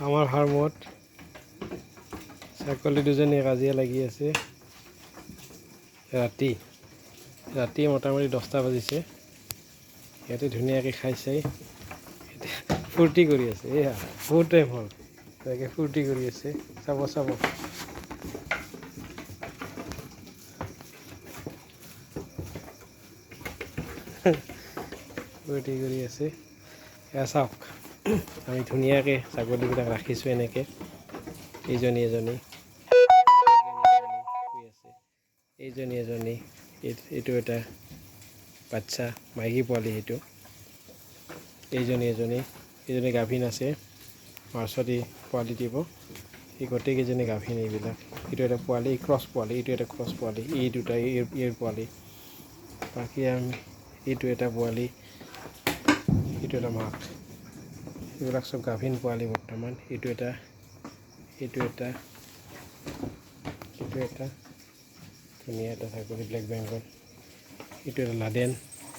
আমাৰ ফাৰ্মত ছাগলী দুজনী কাজিয়া লাগি আছে ৰাতি মোটামুটি 10টা বাজিছে সিহঁতে ধুনীয়াকৈ খাই চাই ফূৰ্তি কৰি আছে এয়া বহুত টাইম হ'ল তেনেকৈ ফূৰ্তি কৰি আছে চাব ফূৰ্তি কৰি আছে এয়া চাওক আমি ধুনীয়াকৈ ছাগলীবিলাক ৰাখিছোঁ এনেকৈ এজনী এইটো এটা বাচ্চা মাইকী পোৱালি সেইটো এইজনী গাভিন আছে মাৰ্চতে পোৱালি দিব এই গোটেইকেইজনী গাভিন এইবিলাক এইটো এটা পোৱালি ক্ৰছ পোৱালি এইটো এটা ক্ৰছ পোৱালি এই দুটা ইয়াৰ পোৱালি বাকী আমি এইটো এটা পোৱালি এইটো এটা মাক এইবিলাক চব গাভিন পোৱালি বৰ্তমান এইটো এটা ধুনীয়া এটা ছাগলী ব্লেক বেংগল এইটো এটা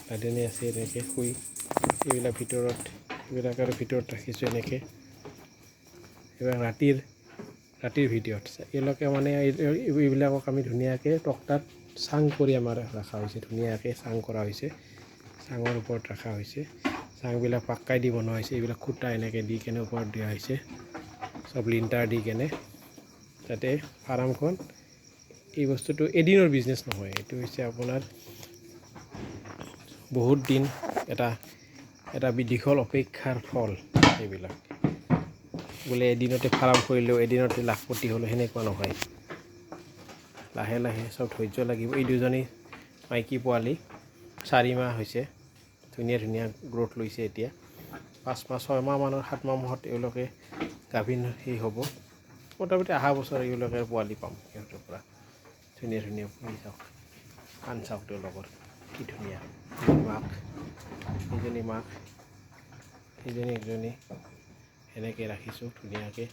লাডেনী আছে এনেকৈ শুই এইবিলাক ভিতৰত ৰাখিছোঁ এনেকৈ এইবিলাক ৰাতিৰ ভিডিঅ'ত এইবিলাকে মানে এইবিলাকক আমি ধুনীয়াকৈ টক্টাত চাং কৰি আমাৰ ৰখা হৈছে ধুনীয়াকৈ চাং কৰা হৈছে চাঙৰ ওপৰত ৰখা হৈছে চাংবিলাক পাক্কাই দি বনোৱা হৈছে এইবিলাক খুঁটা এনেকৈ দি কেনে ওপৰত দিয়া হৈছে চব লিণ্টাৰ দি কেনে যাতে ফাৰ্মখন এই বস্তুটো এদিনৰ বিজনেছ নহয় এইটো হৈছে আপোনাৰ বহুত দিন এটা দীঘল অপেক্ষাৰ ফল এইবিলাক বোলে এদিনতে ফাৰ্ম কৰিলেও এদিনতে লাখপতি হ'লেও সেনেকুৱা নহয় লাহে লাহে চব ধৈৰ্য লাগিব এই দুজনী মাইকী পোৱালি 4 মাহ হৈছে ধুনীয়া গ্ৰ'থ লৈছে এতিয়া 5 মাহ 6 মাহ মানৰ 7 মাহত এওঁলোকে গাভিন হ'ব মোটামুটি অহা বছৰ এওঁলোকে পোৱালি পাম সিহঁতৰ পৰা ধুনীয়া পোৱালি চাওক কাণ চাওক তেওঁলোকৰ কি ধুনীয়া এইজনী এনেকৈ ৰাখিছোঁ ধুনীয়াকৈ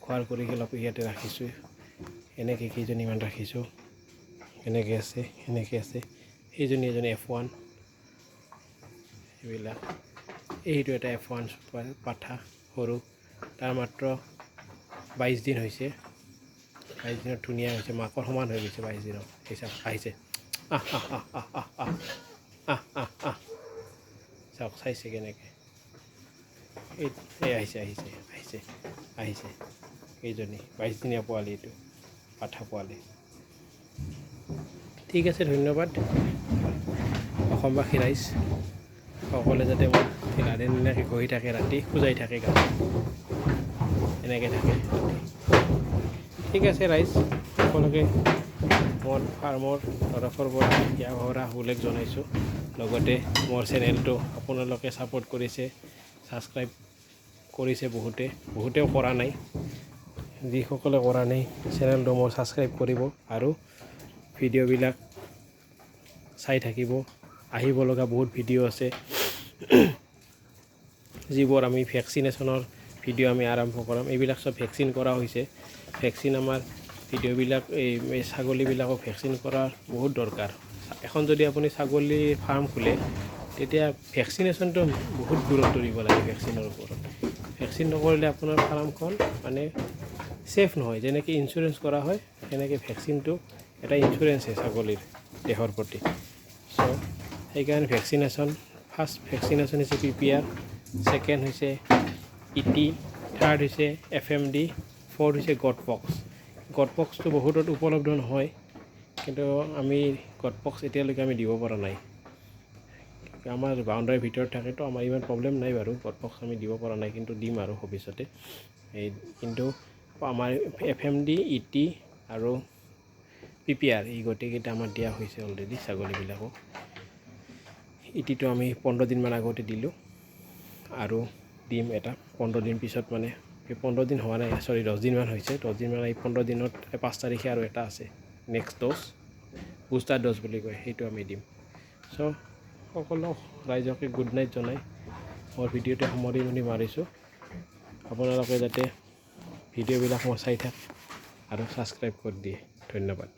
খোৱাৰ কৰি অলপ ইয়াতে ৰাখিছোঁ এনেকৈ কেইজনীমান ৰাখিছোঁ এনেকৈ আছে এইজনী F1 এইবিলাক এইটো এটা F1 পাঠা সৰু তাৰ মাত্ৰ 22 দিন হৈছে 22 দিনত ধুনীয়া হৈছে মাকৰ সমান হৈ গৈছে 22 দিনত হিচাপ আহিছে চাওক চাইছে কেনেকৈ এই আহিছে এইজনী 22 দিনীয়া পোৱালি এইটো পাঠা পোৱালি ঠিক আছে ধন্যবাদ অসমবাসী ৰাইজ সকলোৱে যাতে মোৰ লাডেনীয়াকৈ গহি থাকে ৰাতি খোজাই থাকে গাত এনেকৈ থাকে ঠিক আছে ৰাইজ সকলোকে মোৰ ফাৰ্মৰ তৰফৰ পৰা দিয়া ভৰা উল্লেখ জনাইছোঁ লগতে মোৰ চেনেলটো আপোনালোকে ছাপোৰ্ট কৰিছে ছাবস্ক্ৰাইব কৰিছে বহুতেও কৰা নাই যিসকলে কৰা নাই চেনেলটো মোৰ ছাবস্ক্ৰাইব কৰিব আৰু ভিডিঅ'বিলাক চাই থাকিব আহিব লগা বহুত ভিডিঅ' আছে যিবোৰ আমি ভেকচিনেশ্যনৰ ভিডিঅ' আমি আৰম্ভ কৰাম এইবিলাক চব ভেকচিন কৰা হৈছে ভেকচিন আমাৰ ভিডিঅ'বিলাক এই ছাগলীবিলাকক ভেকচিন কৰাৰ বহুত দৰকাৰ এখন যদি আপুনি ছাগলী ফাৰ্ম খোলে তেতিয়া ভেকচিনেশ্যনটো বহুত গুৰুত্ব দিব লাগে ভেকচিনৰ ওপৰত ভেকচিন নকৰিলে আপোনাৰ ফাৰ্মখন মানে ছেফ নহয় যেনেকৈ ইঞ্চুৰেঞ্চ কৰা হয় সেনেকৈ ভেকচিনটো এটা ইঞ্চুৰেঞ্চহে ছাগলীৰ দেহৰ প্ৰতি চ' সেইকাৰণে ভেকচিনেশ্যন ফাৰ্ষ্ট ভেকচিনেশ্যন হৈছে PPR ছেকেণ্ড হৈছে ET থাৰ্ড হৈছে FMD ফ'ৰ্থ হৈছে গটপক্সটো বহুতত উপলব্ধ নহয় কিন্তু আমি গটপক্স এতিয়ালৈকে আমি দিব পৰা নাই আমাৰ বাউণ্ডাৰীৰ ভিতৰত থাকেতো আমাৰ ইমান প্ৰব্লেম নাই বাৰু গটপক্স আমি দিব পৰা নাই কিন্তু দিম আৰু ভৱিষ্যতে কিন্তু আমাৰ FMD ET আৰু PPR এই গোটেইকেইটা আমাৰ দিয়া হৈছে অলৰেডি ছাগলীবিলাকক ETটো আমি 15 দিনমান আগতে দিলোঁ আৰু দিম এটা 15 দিন পিছত মানে 15 দিন হোৱা নাই 10 দিনমান হৈছে 10 দিনমান এই 15 দিনত 5 তাৰিখে আৰু এটা আছে নেক্সট ড'জ বুষ্টাৰ ড'জ বুলি কয় সেইটো আমি দিম চ' সকলো ৰাইজকে গুড নাইট জনাই মোৰ ভিডিঅ'টো সামৰি মাৰিছোঁ আপোনালোকে যাতে ভিডিঅ'বিলাক মোৰ চাই থাকে আৰু ছাবস্ক্ৰাইব কৰি দিয়ে ধন্যবাদ।